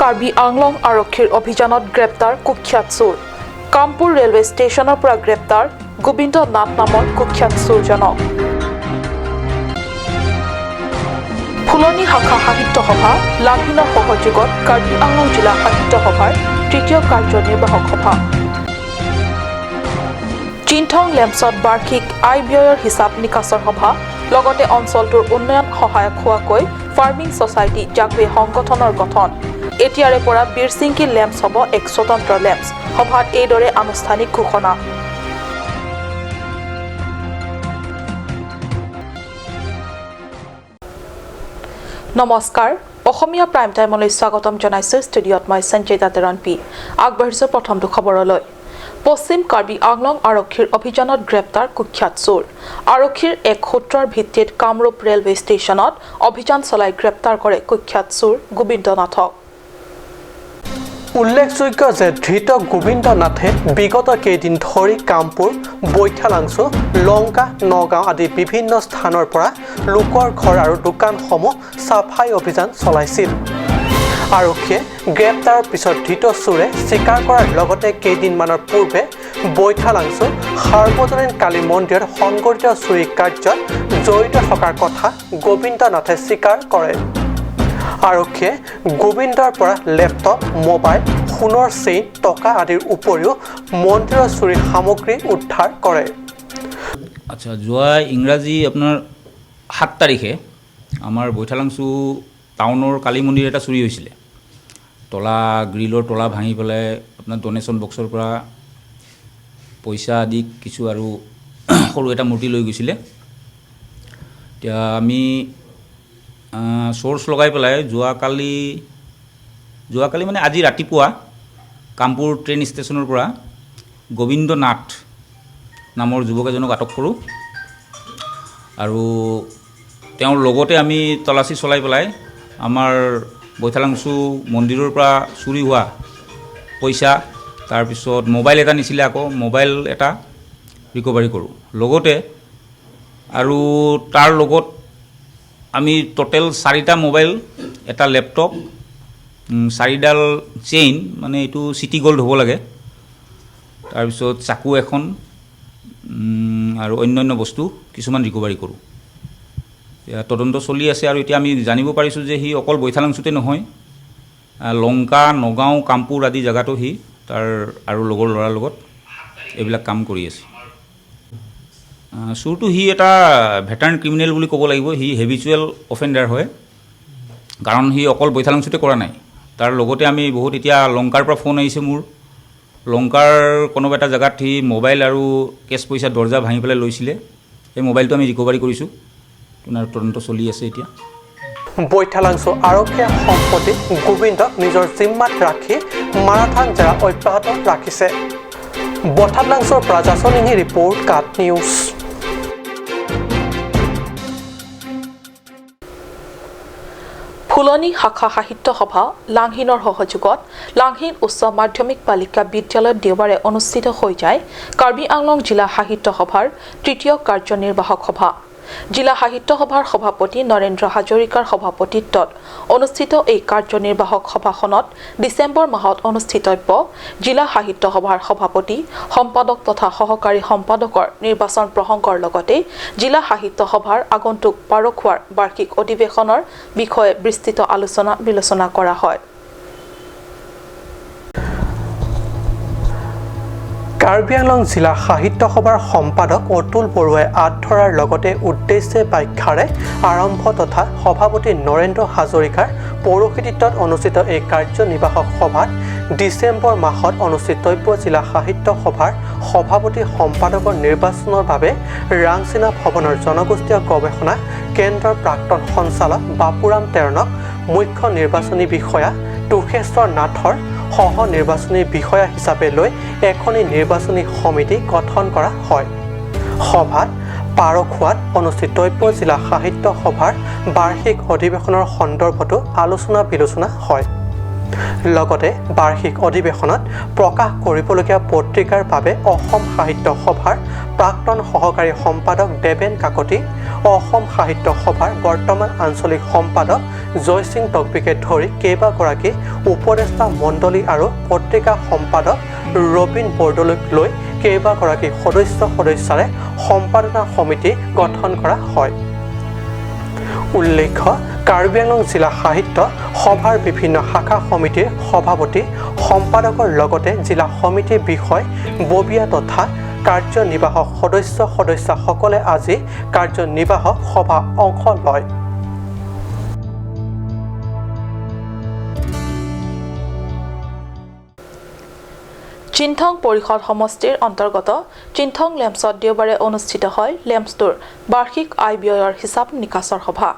কাৰ্বি আংলং আৰক্ষীৰ অভিযানত গ্ৰেপ্তাৰ কুখ্যাত চোৰ কামপুৰ ৰেলৱে ষ্টেচনৰ পৰা গ্ৰেপ্তাৰ গোবিন্দ নাথ নামৰ কুখ্যাত চোৰজনক ফুলনি শাখা সাহিত্য সভা লাংহিনৰ সহযোগত কাৰ্বি আংলং জিলা সাহিত্য সভাৰ তৃতীয় কাৰ্যনিৰ্বাহক সভা চিনথং লেম্পছত বাৰ্ষিক আয় ব্যয়ৰ হিচাপ নিকাচৰ সভা লগতে অঞ্চলটোৰ উন্নয়ন সহায়ক হোৱাকৈ ফাৰ্মিং ছ'চাইটি জাকৱে সংগঠনৰ গঠন এতিয়াৰে পৰা বীৰচিংকি লেম্পছ হ'ব এক স্বতন্ত্ৰ লেম্পছ সভাত এইদৰে আনুষ্ঠানিক ঘোষণা নমস্কাৰ অসমীয়া প্ৰাইম টাইমলৈ স্বাগতম জনাইছো ষ্টুডিঅ'ত মই সঞ্জয় দাতেৰণপি আগবাঢ়িছো প্ৰথমটো খবৰলৈ পশ্চিম কাৰ্বি আংলং আৰক্ষীৰ অভিযানত গ্ৰেপ্তাৰ কুখ্যাত চোৰ আৰক্ষীৰ এক সূত্ৰৰ ভিত্তিত কামৰূপ ৰেলৱে ষ্টেচনত অভিযান চলাই গ্ৰেপ্তাৰ কৰে কুখ্যাত চোৰ গোবিন্দ নাথক উল্লেখযোগ্য যে ধৃত গোবিন্দ নাথে বিগত কেইদিন ধৰি কামপুৰ বৈঠালাংছু লংকা নগাঁও আদি বিভিন্ন স্থানৰ পৰা লোকৰ ঘৰ আৰু দোকানসমূহ চাফাই অভিযান চলাইছিল আৰক্ষীয়ে গ্ৰেপ্তাৰৰ পিছত ধৃত চোৰে স্বীকাৰ কৰাৰ লগতে কেইদিনমানৰ পূৰ্বে বৈঠালাংছু সাৰ্বজনীন কালী মন্দিৰত সংঘটিত চুৰি কাৰ্যত জড়িত থকাৰ কথা গোবিন্দ নাথে স্বীকাৰ কৰে আৰক্ষীয়ে গোবিন্দৰ পৰা লেপটপ মোবাইল সোণৰ চেইন টকা আদিৰ উপৰিও মন্দিৰৰ চুৰি সামগ্ৰী উদ্ধাৰ কৰে আচ্ছা যোৱা ইংৰাজী আপোনাৰ 7 তাৰিখে আমাৰ বৈঠালাংছু টাউনৰ কালী মন্দিৰ এটা চুৰি হৈছিলে তলা গ্ৰিলৰ তলা ভাঙি পেলাই আপোনাৰ ডনেশ্যন বক্সৰ পৰা পইচা আদি কিছু আৰু সৰু এটা মূৰ্তি লৈ গৈছিলে এতিয়া আমি সোৰ্স লগাই পেলাই যোৱাকালি মানে আজি ৰাতিপুৱা কামপুৰ ট্ৰেইন ষ্টেচনৰ পৰা গোবিন্দ নাথ নামৰ যুৱক এজনক আটক কৰোঁ আৰু তেওঁৰ লগতে আমি তলাচী চলাই পেলাই আমাৰ বৈঠালাংছু মন্দিৰৰ পৰা চুৰি হোৱা পইচা তাৰপিছত মোবাইল এটা নিছিলে আকৌ মোবাইল এটা ৰিকভাৰী কৰোঁ লগতে আৰু তাৰ লগত আমি টোটেল 4টা মোবাইল এটা লেপটপ 4ডাল চেইন মানে এইটো সিটি গোল্ড হ'ব লাগে তাৰপিছত চাকু এখন আৰু অন্যান্য বস্তু কিছুমান ৰিকভাৰী কৰোঁ তদন্ত চলি আছে আৰু এতিয়া আমি জানিব পাৰিছোঁ যে সি অকল বৈঠালাংছুতে নহয় লংকা নগাঁও কামপুৰ আদি জেগাতো সি তাৰ আৰু লগৰ ল'ৰাৰ লগত এইবিলাক কাম কৰি আছে চুৰটো সি এটা ভেটাৰ্ণ ক্ৰিমিনেল বুলি ক'ব লাগিব সি হেবিচুৱেল অফেণ্ডাৰ হয় কাৰণ সি অকল বৈঠালাংছুতে কৰা নাই তাৰ লগতে আমি বহুত এতিয়া লংকাৰ পৰা ফোন আহিছে মোৰ লংকাৰ কোনোবা এটা জেগাত সি মোবাইল আৰু কেছ পইচা দৰ্জা ভাঙি পেলাই লৈছিলে সেই মোবাইলটো আমি ৰিকভাৰী কৰিছোঁ তদন্ত চলি আছে এতিয়া বৈঠালাংছু আৰক্ষীয়ে সম্পত্তি গোবিন্দক নিজৰ জিম্মাত ৰাখি মাৰাথান জেৰা অব্যাহত ৰাখিছে বৈঠালাংছুৰ পৰা জাচনিহি ৰিপৰ্ট কাট নিউজ ফুলনি শাখা সাহিত্য সভা লাংহিনৰ সহযোগত লাংহিন উচ্চ মাধ্যমিক বালিকা বিদ্যালয়ত দেওবাৰে অনুষ্ঠিত হৈ যায় কাৰ্বি আংলং জিলা সাহিত্য সভাৰ তৃতীয় কাৰ্যনিৰ্বাহক সভা জিলা সাহিত্য সভাৰ সভাপতি নৰেন্দ্ৰ হাজৰিকাৰ সভাপতিত্বত অনুষ্ঠিত এই কাৰ্যনিৰ্বাহক সভাখনত ডিচেম্বৰ মাহত অনুষ্ঠিতব্য জিলা সাহিত্য সভাৰ সভাপতি সম্পাদক তথা সহকাৰী সম্পাদকৰ নিৰ্বাচন প্ৰসংগৰ লগতে জিলা সাহিত্য সভাৰ আগন্তুক পৰখোৱাৰ বাৰ্ষিক অধিৱেশনৰ বিষয়ে বিস্তৃত আলোচনা বিলোচনা কৰা হয় কাৰ্বি আংলং জিলা সাহিত্য সভাৰ সম্পাদক অতুল বৰুৱাই আঁত ধৰাৰ লগতে উদ্দেশ্যে ব্যাখ্যাৰে আৰম্ভ তথা সভাপতি নৰেন্দ্ৰ হাজৰিকাৰ পৌৰোহিত্যত অনুষ্ঠিত এই কাৰ্যনিৰ্বাহক সভাত ডিচেম্বৰ মাহত অনুষ্ঠিতব্য জিলা সাহিত্য সভাৰ সভাপতি সম্পাদকৰ নিৰ্বাচনৰ বাবে ৰাংচিনা ভৱনৰ জনগোষ্ঠীয় গৱেষণা কেন্দ্ৰৰ প্ৰাক্তন সঞ্চালক বাপুৰাম তেৰণক মুখ্য নিৰ্বাচনী বিষয়া তুষেশ্বৰ নাথৰ সহ নিৰ্বাচনী বিষয়া হিচাপে লৈ এখনি নিৰ্বাচনী সমিতি গঠন কৰা হয় সভাত পাৰখোৱাত অনুষ্ঠিতব্য জিলা সাহিত্য সভাৰ বাৰ্ষিক অধিৱেশনৰ সন্দৰ্ভতো আলোচনা বিলোচনা হয় লগতে বাৰ্ষিক অধিৱেশনত প্ৰকাশ কৰিবলগীয়া পত্ৰিকাৰ বাবে অসম সাহিত্য সভাৰ প্ৰাক্তন সহকাৰী সম্পাদক দেবেন কাকতি, অসম সাহিত্য সভাৰ বৰ্তমান আঞ্চলিক সম্পাদক জয়সিং তকবিকে ধৰি কেইবাগৰাকী উপদেষ্টা মণ্ডলী আৰু পত্ৰিকা সম্পাদক ৰবীন বৰদলৈক লৈ কেইবাগৰাকী সদস্যৰে সম্পাদনা সমিতি গঠন কৰা হয়। উল্লেখ্য, কাৰ্বি আংলং জিলা সাহিত্য সভাৰ বিভিন্ন শাখা সমিতিৰ সভাপতি সম্পাদকৰ লগতে জিলা সমিতিৰ বিষয় ববীয়া তথা কাৰ্যনিৰ্বাহক সদস্যসকলে আজি কাৰ্যনিৰ্বাহক সভা অংশ লয়। চিনথং পৰিষদ সমষ্টিৰ অন্তৰ্গত চিনথং লেম্পছত দেওবাৰে অনুষ্ঠিত হয় লেম্পছটোৰ বাৰ্ষিক আয় ব্যয়ৰ হিচাপ নিকাচৰ সভা।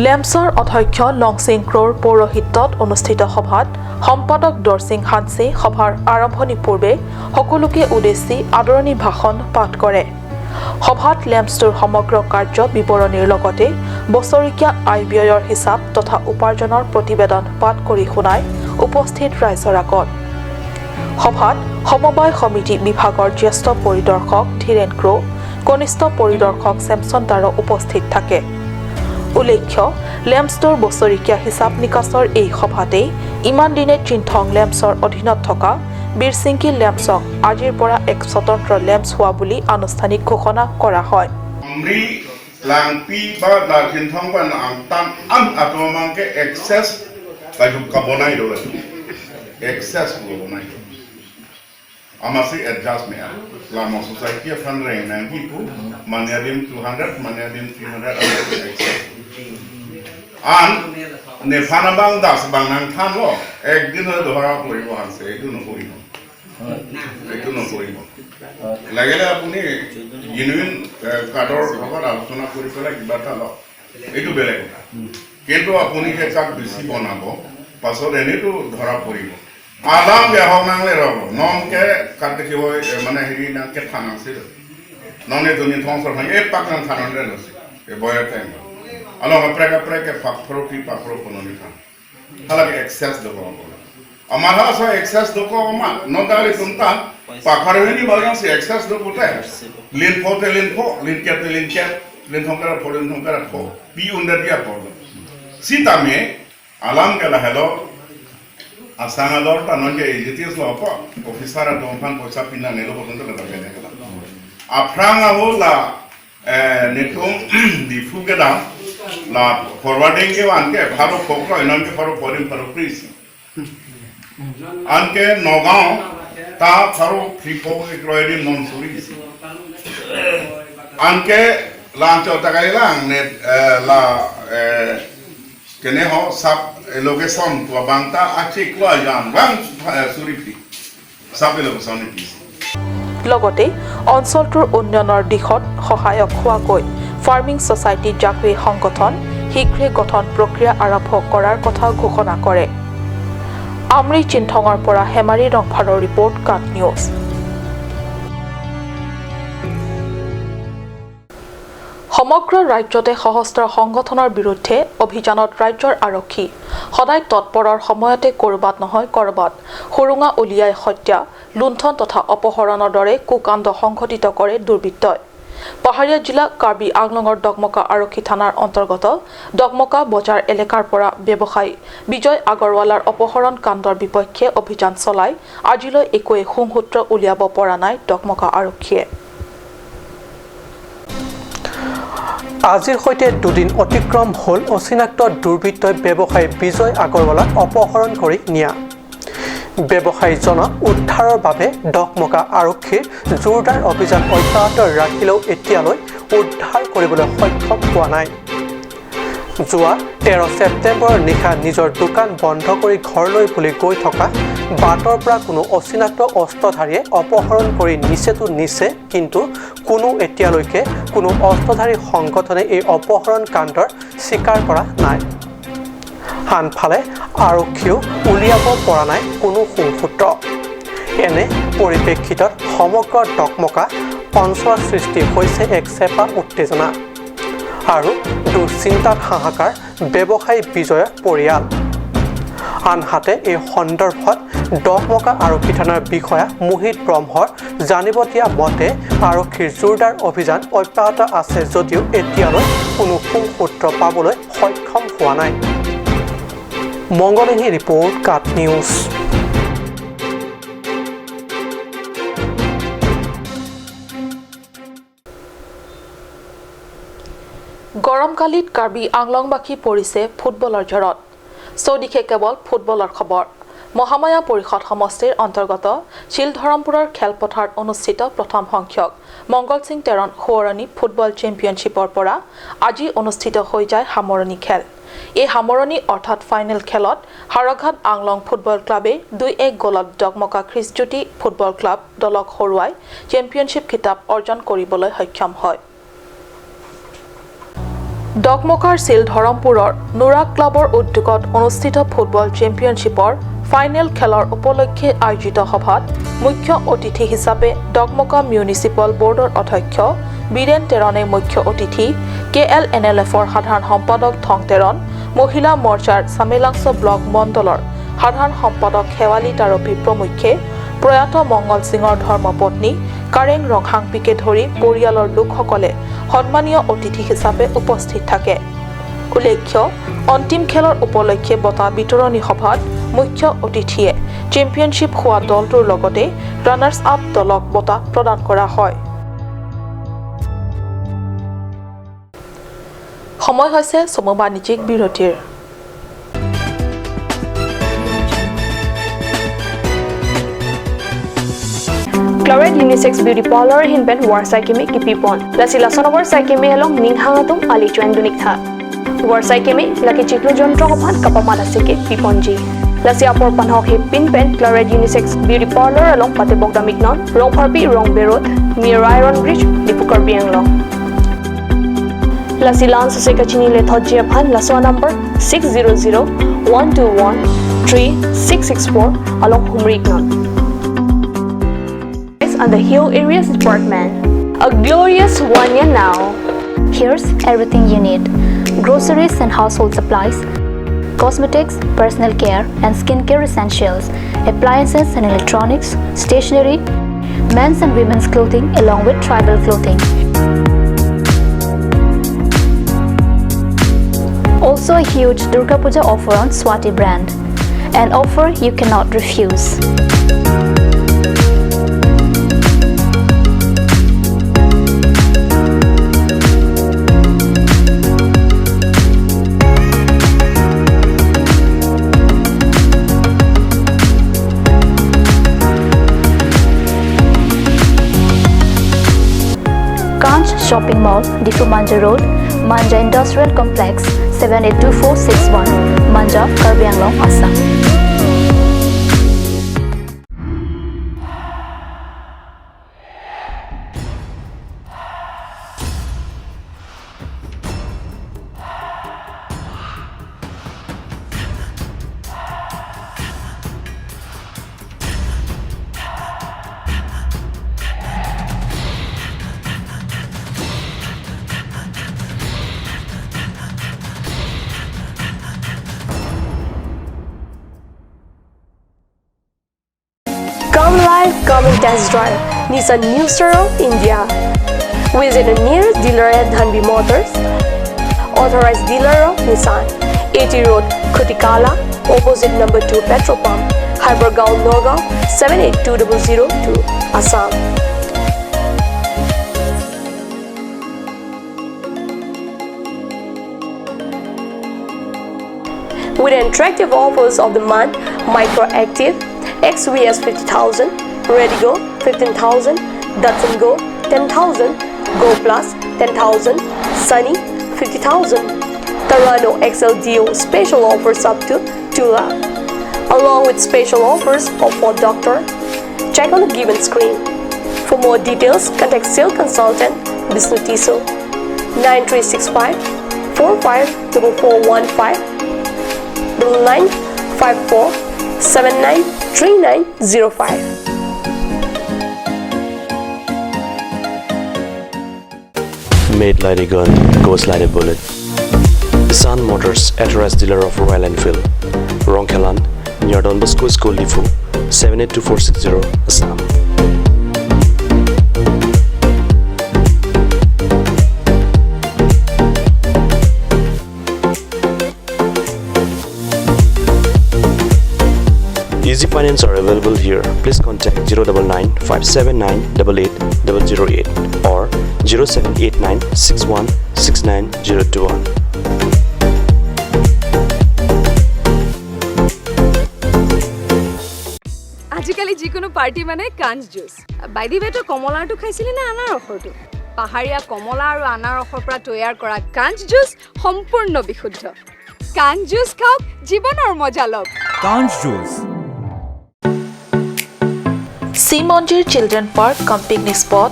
লেম্পছৰ অধ্যক্ষ লংচিং ক্ৰ'ৰ পৌৰোহিত্যত অনুষ্ঠিত সভাত সম্পাদক দৰসিং হানছে সভাৰ আৰম্ভণি পূৰ্বে সকলোকে উদ্দেশ্যি আদৰণি ভাষণ পাঠ কৰে। সভাত লেম্পছটোৰ সমগ্ৰ কাৰ্য বিৱৰণীৰ লগতে বছৰেকীয়া আয় ব্যয়ৰ হিচাপ তথা উপাৰ্জনৰ প্ৰতিবেদন পাঠ কৰি শুনাই উপস্থিত ৰাইজৰ আগত। সভাত সমবায় সমিতি বিভাগৰ জ্যেষ্ঠ পৰিদৰ্শক ধীৰেন ক্ৰ', কনিষ্ঠ পৰিদৰ্শক চেমছন দাৰো উপস্থিত থাকে। উল্লেখ্য, লেম্পছটোৰ বছৰেকীয়া হিচাপ নিকাচৰ এই সভাতেই ইমান দিনে চিনথং লেম্পছৰ অধীনত থকা বীৰচিংকি লেম্পছক আজিৰ পৰা এক স্বতন্ত্ৰ লেম্পছ হোৱা বুলি আনুষ্ঠানিক ঘোষণা কৰা হয়। Amasi adjustment. Lama society fundraising and people maniadim 200, maniadim 300 excess. And ne fanabang das bangang thanlo ekdin dhora poribo hanse etu no poribo lagele apuni genuine cardor hobar alochona kori pela kiba ta lo etu beleg kintu apuni je kak bisi banabo pasod enetu dhora poribo Adam ya hok nang le ro nom ke kat ke hoy mane hiri nang ke thanang se non e doni thong sor hang e pak nang thanan le lo e boya tem alo ma preka pak pro kono ni than hala ke excess do ko amara so excess do ko ma no dali tunta pakhar ni balgan se excess do ko ta lin pho lin ke lin thong kara pho bi under dia por sita me alam ke la hello Asangador ta non je itis lo po officer a dompan pocha pina nelo botonto la bene kala apranga ho la netum di fugeda la forwarding ke anke bharo khokro enon ke bharo porim bharo pris anke nogao ta bharo free po ke kroedi non suri anke lancho tagailang net la kene ho sab location to bangta achi kwa jam bang suripi sabe location ni লগতে অঞ্চলটোৰ উন্নয়নৰ দিশত সহায়ক হোৱাকৈ farming society জাকুৱে সংগঠন শীঘ্ৰে গঠন প্ৰক্ৰিয়া আৰম্ভ কৰাৰ কথা ঘোষণা কৰে। আমৰি চিনথঙৰ পৰা হেমাৰী ৰংফাৰৰ ৰিপৰ্ট কাট নিউজ। সমগ্ৰ ৰাজ্যতে সহস্ৰ সংগঠনৰ বিৰুদ্ধে অভিযানত ৰাজ্যৰ আৰক্ষী সদায় তৎপৰৰ সময়তে কৰবাত নহয় কৰবাত সুৰুঙা উলিয়াই হত্যা, লুণ্ঠন তথা অপহৰণৰ দৰে কুকাণ্ড সংঘটিত কৰে দুৰ্বৃত্তই। পাহাৰীয়া জিলা কাৰ্বি আংলঙৰ ডকমকা আৰক্ষী থানাৰ অন্তৰ্গত ডকমকা বজাৰ এলেকাৰ পৰা ব্যৱসায়ী বিজয় আগৰৱালাৰ অপহৰণ কাণ্ডৰ বিপক্ষে অভিযান চলাই আজিলৈ একোৱে সংসূত্ৰ উলিয়াব পৰা নাই ডকমকা আৰক্ষীয়ে। আজিৰ সৈতে দুদিন অতিক্ৰম হ'ল অচিনাক্ত দুৰ্বৃত্তই ব্যৱসায়ী বিজয় আগৰৱালাক অপহৰণ কৰি নিয়া। ব্যৱসায়ীজনক উদ্ধাৰৰ বাবে ডকমকা আৰক্ষীৰ জোৰদাৰ অভিযান অব্যাহত ৰাখিলেও এতিয়ালৈ উদ্ধাৰ কৰিবলৈ সক্ষম হোৱা নাই। যোৱা 13 ছেপ্টেম্বৰৰ নিশা নিজৰ দোকান বন্ধ কৰি ঘৰলৈ বুলি গৈ থকা বাটৰ পৰা কোনো অচিনাক্ত অস্ত্ৰধাৰীয়ে অপহৰণ কৰি নিছেতো নিছে, কিন্তু এতিয়ালৈকে কোনো অস্ত্ৰধাৰী সংগঠনে এই অপহৰণ কাণ্ডৰ স্বীকাৰ কৰা নাই। আনফালে আৰক্ষীয়েও উলিয়াব পৰা নাই কোনো সংসূত্ৰ। এনে পৰিপ্ৰেক্ষিতত সমগ্ৰ ডকমকা অঞ্চলৰ সৃষ্টি হৈছে এক চেপা উত্তেজনা আৰু দুশ্চিন্তাত হাহাকাৰ ব্যৱসায়ী বিজয়ৰ পৰিয়াল। আনহাতে এই সন্দৰ্ভত ডকমকা আৰক্ষী থানাৰ বিষয়া মোহিত ব্ৰহ্মৰ জানিব দিয়া মতে আৰক্ষীৰ জোৰদাৰ অভিযান অব্যাহত আছে যদিও এতিয়ালৈ কোনো সূত্ৰ পাবলৈ সক্ষম হোৱা নাই। মংগলিনী ৰিপৰ্ট কাট নিউজ। গৰমকালিত কাৰ্বি আংলংবাসী পৰিছে ফুটবলৰ ঝৰত। চৌদিশে কেৱল ফুটবলৰ খবৰ। মহামায়া পৰিষদ সমষ্টিৰ অন্তৰ্গত শিলধৰমপুৰৰ খেলপথাৰত অনুষ্ঠিত প্ৰথম সংখ্যক মংগল সিং তেৰণ সোঁৱৰণী ফুটবল চেম্পিয়নশ্বিপৰ পৰা আজি অনুষ্ঠিত হৈ যায় সামৰণি খেল। এই সামৰণি অৰ্থাৎ ফাইনেল খেলত হাৰঘাট আংলং ফুটবল ক্লাবে 2-1 গলত ডকমকা খ্ৰীষ্টজ্যোতি ফুটবল ক্লাব দলক হৰুৱাই চেম্পিয়নশ্বিপ খিতাপ অৰ্জন কৰিবলৈ সক্ষম হয়। ডকমকাৰ শিলধৰমপুৰৰ নুৰাক ক্লাবৰ উদ্যোগত অনুষ্ঠিত ফুটবল চেম্পিয়নশ্বিপৰ ফাইনেল খেলৰ উপলক্ষে আয়োজিত সভাত মুখ্য অতিথি হিচাপে ডকমকা মিউনিচিপাল বোৰ্ডৰ অধ্যক্ষ বীৰেন তেৰণে মুখ্য অতিথি KLNLFৰ সাধাৰণ সম্পাদক থং তেৰণ, মহিলা মৰ্চাৰ চামেলাংছ ব্লক মণ্ডলৰ সাধাৰণ সম্পাদক শেৱালী তাৰপী প্ৰমুখ্যে প্ৰয়াত মংগল সিঙৰ ধৰ্মপত্নী কাৰেং ৰংহাংপিকে ধৰি পৰিয়ালৰ লোকসকলে সন্মানীয় অতিথি হিচাপে উপস্থিত থাকে। উল্লেখ্য, অন্তিম খেলৰ উপলক্ষে বঁটা বিতৰণী সভাত মুখ্য অতিথিয়ে চেম্পিয়নশ্বিপ হোৱা দলটোৰ লগতে ৰানাৰ্ছ আপ দলক বঁটা প্ৰদান কৰা হয়। সময় হৈছে চমু বাণিজ্যিক বিৰতিৰ। Chloride Unisex Beauty Parlor Hinben War Saikeme Kipipon. Lasi Lasonor Saikeme along Ninghangatum Ali Chuan Dunikha. War Saikeme Laki Chiklu Jontro Pan Kapamada Seke Piponji. Lasi Apor Panhok Hip Pinpen Chloride Unisex Beauty Parlor along Patebogda Mignon, Rong Harpi, Rong Berot, near Iron Bridge, Dipukar Bianglong. Lasi Lance Sekachini Lethoji Pan Laswa number 600-121-3664 along Humrignon. And the Hill Areas Department. A glorious 1 year now. Here's everything you need: groceries and household supplies, cosmetics, personal care and skincare essentials, appliances and electronics, stationery, men's and women's clothing along with tribal clothing. Also a huge Durga Puja offer on Swati brand, an offer you cannot refuse. Shopping Mall, Difu Manja Road, Manja Industrial Complex, 782461, Manja, Karbi Anglong, Assam. Come live, come and test drive Nissan New Star India. Visit a nearest dealer at Dhanbi Motors. Authorized dealer of Nissan, 80 Road, Kutikala, opposite number 2 Petrol Pump, Hypergaon, Nagaon, 782002, Assam. With attractive offers of the month, Micro Active, XVS 50,000, Redigo 15,000, Datsun Go 10,000, Go Plus 10,000, Sunny 50,000. Tarano XL Dio special offers up to 2 lakh. Along with special offers of Ford Doctor. Check on the given screen. For more details, contact sales consultant Bisnu Tiso 9365 454415 9954 793905. Made like a gun, goes like a bullet. Sun Motors, authorized dealer of Royal Enfield, Rongkhelan, near Don Bosco School Depot, 782460, Assam. Easy finance are available here. Please contact 099 579 88008 or 0789 61 69021. আজিকালি যিকোনো party মানে কাঞ্চ juice বাইদি বেটো কমলাটো খাইছিলি না আনাৰসৰটো পাহাৰীয়া কমলা আৰু আনাৰসৰ পৰা তৈয়াৰ কৰা কাঞ্চ জুচ সম্পূৰ্ণ বিশুদ্ধ কাঞ্চ জুচ খাওক জীৱনৰ মজা লওক কাঞ্চ juice Simonjir Children Park cum picnic spot,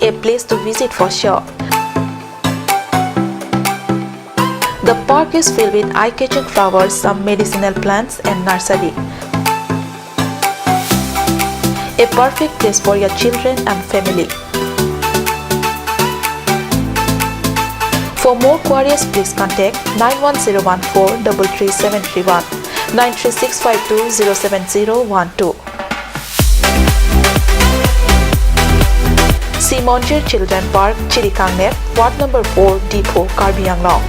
a place to visit for sure. The park is filled with eye-catching flowers, some medicinal plants and nursery. A perfect place for your children and family. For more queries, please contact 91014 33731. 93652-07012. Simonjir Children Park, Chirikangnet, Ward number 4, Depot, Karbi Anglong.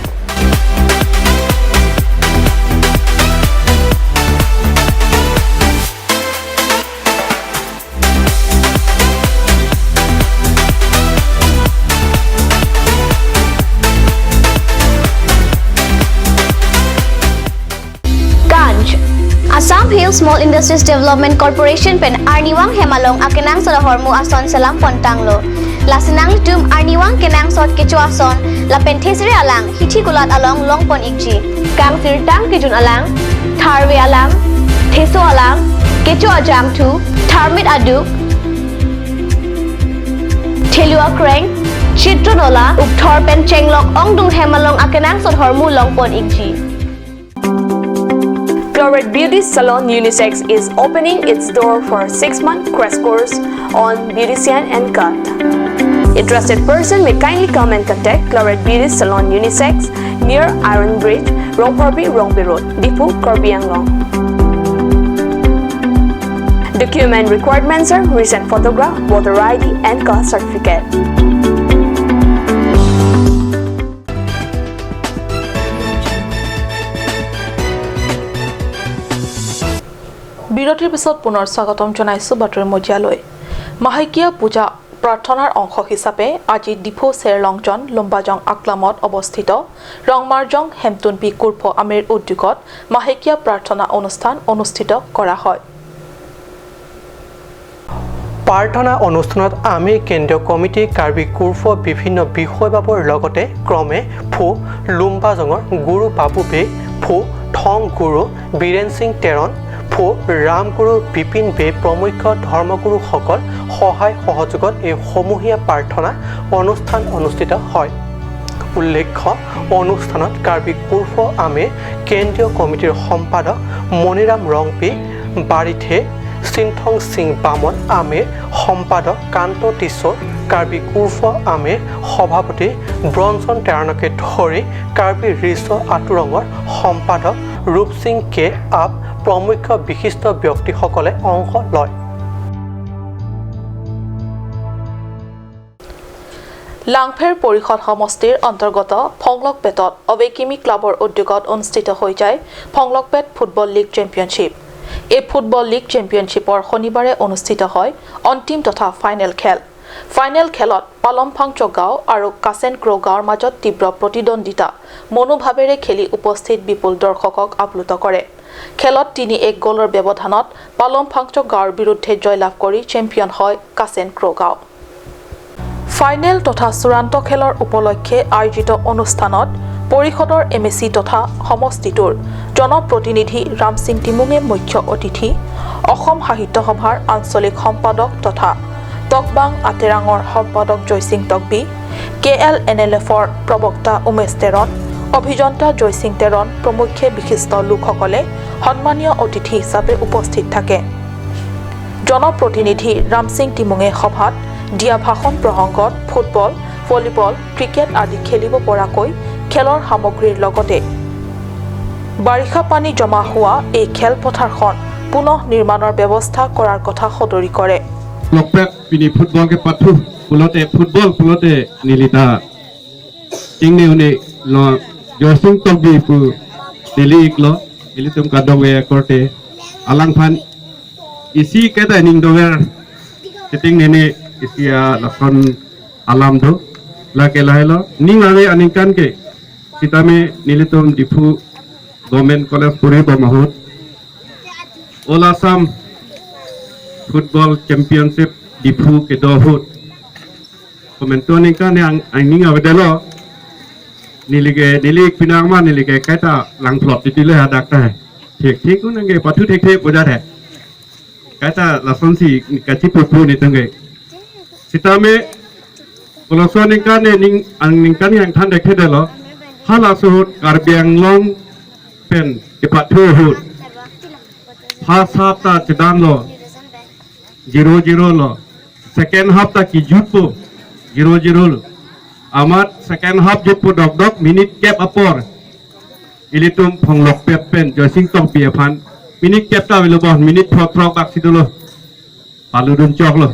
Assam Hill Small Industries Development Corporation pen Arniwang Hemalong akenang sa hormu ason salam pontanglo. Lasinang tum Arniwang kenang sot kecho ason la penthesiri alang hithi kulat along longpon ikji. Kang sirtang kijun alang tharwe alang theso alang kecho ajam tu tharmit aduk thelua kreng chitronola ukthor pen chenglok ongdung Hemalong akenang sot hormu longpon ikji. Chlorate Beauty Salon Unisex is opening its door for 6-month crash course on beautician and cut. Interested person may kindly come and contact Chlorate Beauty Salon Unisex near Iron Bridge, Rongporbi Road, Depot, Karbi Anglong. Document requirements are recent photograph, voter ID and caste certificate. বিৰতিৰ পিছত পুনৰ স্বাগতম জনাইছো বাতৰি মজিয়ালৈ মাহেকীয়া পূজা প্ৰাৰ্থনাৰ অংশ হিচাপে আজি ডিফো চেৰলংজন লম্বাজং আকলামত অৱস্থিত ৰংমাৰজং হেমতুনপি কুৰ্ফ আমিৰ উদ্যোগত মাহেকীয়া প্ৰাৰ্থনা অনুষ্ঠান অনুষ্ঠিত কৰা হয় প্ৰাৰ্থনা অনুষ্ঠানত আমি কেন্দ্ৰীয় কমিটি কাৰ্বি কুৰ্ফ বিভিন্ন বিষয়বাবৰ লগতে ক্ৰমে ফু লুম্বাজঙৰ গুৰু বাবু বে ফু থং গুৰু বীৰেন সিং তেৰণ ফু ৰামগুৰু বিপিন বে প্ৰমুখ্য ধৰ্মগুৰুসকল সহায় সহযোগত এই সমূহীয়া প্ৰাৰ্থনা অনুষ্ঠান অনুষ্ঠিত হয় উল্লেখ্য অনুষ্ঠানত কাৰ্বি কুৰ্ফ আমে কেন্দ্ৰীয় কমিটিৰ সম্পাদক মণিৰাম ৰংপি বাৰিথে সিনথং সিং বামন আমে সম্পাদক কান্ত টিছৰ কাৰ্বি কুৰ্ফ আমে সভাপতি ব্ৰঞ্জন তেৰণকে ধৰি কাৰ্বি ৰিছ আতুৰঙৰ সম্পাদক ৰূপ সিং কে আপ প্ৰমুখ্য বিশিষ্ট ব্যক্তিসকলে অংশ লয় লাংফেৰ পৰিষদ সমষ্টিৰ অন্তৰ্গত ফংলকপেটত অবেকিমি ক্লাবৰ উদ্যোগত অনুষ্ঠিত হৈ যায় ফংলকপেট ফুটবল লীগ চেম্পিয়নশ্বিপ এই ফুটবল লীগ চেম্পিয়নশ্বিপৰ শনিবাৰে অনুষ্ঠিত হয় অন্তিম তথা ফাইনেল খেলত পালমফাংচ গাঁও আৰু কাছেনক্ৰ গাঁৱৰ মাজত তীব্ৰ প্ৰতিদ্বন্দ্বিতা মনোভাৱেৰে খেলি উপস্থিত বিপুল দৰ্শকক আপ্লুত কৰে খেলত 3-1 গলৰ ব্যৱধানত পালমফাংচ গাঁৱৰ বিৰুদ্ধে জয়লাভ কৰি চেম্পিয়ন হয় কাছেনক্ৰ গাঁও ফাইনেল তথা চূড়ান্ত খেলৰ উপলক্ষে আয়োজিত অনুষ্ঠানত পৰিষদৰ এমএসি তথা সমষ্টিটোৰ জনপ্ৰতিনিধি ৰাম সিং টিমুঙে মুখ্য অতিথি অসম সাহিত্য সভাৰ আঞ্চলিক সম্পাদক তথা টকবাং আতেৰাঙৰ সম্পাদক জয়সিং টকবি KLNLFৰ প্ৰবক্তা উমেশ তেৰণ অভিযন্তা জয়সিং তেৰণ প্ৰমুখ্য বিশিষ্ট লোকসকলে সন্মানীয় অতিথি হিচাপে উপস্থিত থাকে জনপ্ৰতিনিধি ৰাম সিং টিমুঙে সভাত দিয়া ভাষণ প্ৰসংগত ফুটবল ভলীবল ক্ৰিকেট আদি খেলিব পৰাকৈ খেলৰ সামগ্ৰীৰ লগতে বাৰিষা পানী জমা হোৱা এই খেলপথাৰখন পুনঃ নিৰ্মাণৰ ব্যৱস্থা কৰাৰ কথা সদৰি কৰে lokpek pini football ke patu pulote football pulote nilita tingni une lo jorsing togbi pu dili iklo ilitum kadongwe korte alang phan isi keta ning dower keting nene isia lakon alam do la ke lahelo ning ave aninkan ke kitame nilitum difu government college puri bamahut All Assam Football Championship difu ke dohut komentoni kan yang angning avedelo nilik pinangma nilige kata lang plot ditile hadak ta thik unange patu thik boja the kata lasonsi kachi pupu ni tange sitame kolosoni kan ning angning kan yang than dekhe delo hala suhut karbiang long pen ke patu hut First half ta lo 0-0 lo second half ta ki jutpo 0-0 lo amat second half jutpo dok minute cap apor ilitum phanglok pep pen joising tong pia phan minute cap ta velo bon minute thok bak sidulo paludun chok lo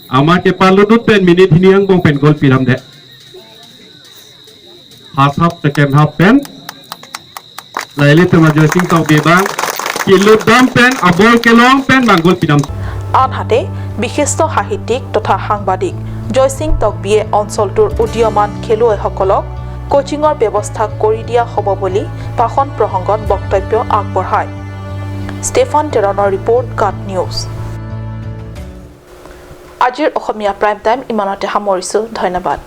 amat ke paludut pen minute hiniang bong pen gol piram de first half second half pen lailitum joising tong pia bang kiludam pen abol kelong pen bangol piram আনহাতে বিশিষ্ট সাহিত্যিক তথা সাংবাদিক জয়সিং তকবিয়ে অঞ্চলটোৰ উদীয়মান খেলুৱৈসকলক কোচিঙৰ ব্যৱস্থা কৰি দিয়া হ'ব বুলি ভাষণ প্ৰসংগত বক্তব্য আগবঢ়ায় ষ্টেফান টেৰনৰ ৰিপৰ্ট গাট নিউজ আজিৰ অসমীয়া প্ৰাইম টাইম ইমানতে সামৰিছোঁ ধন্যবাদ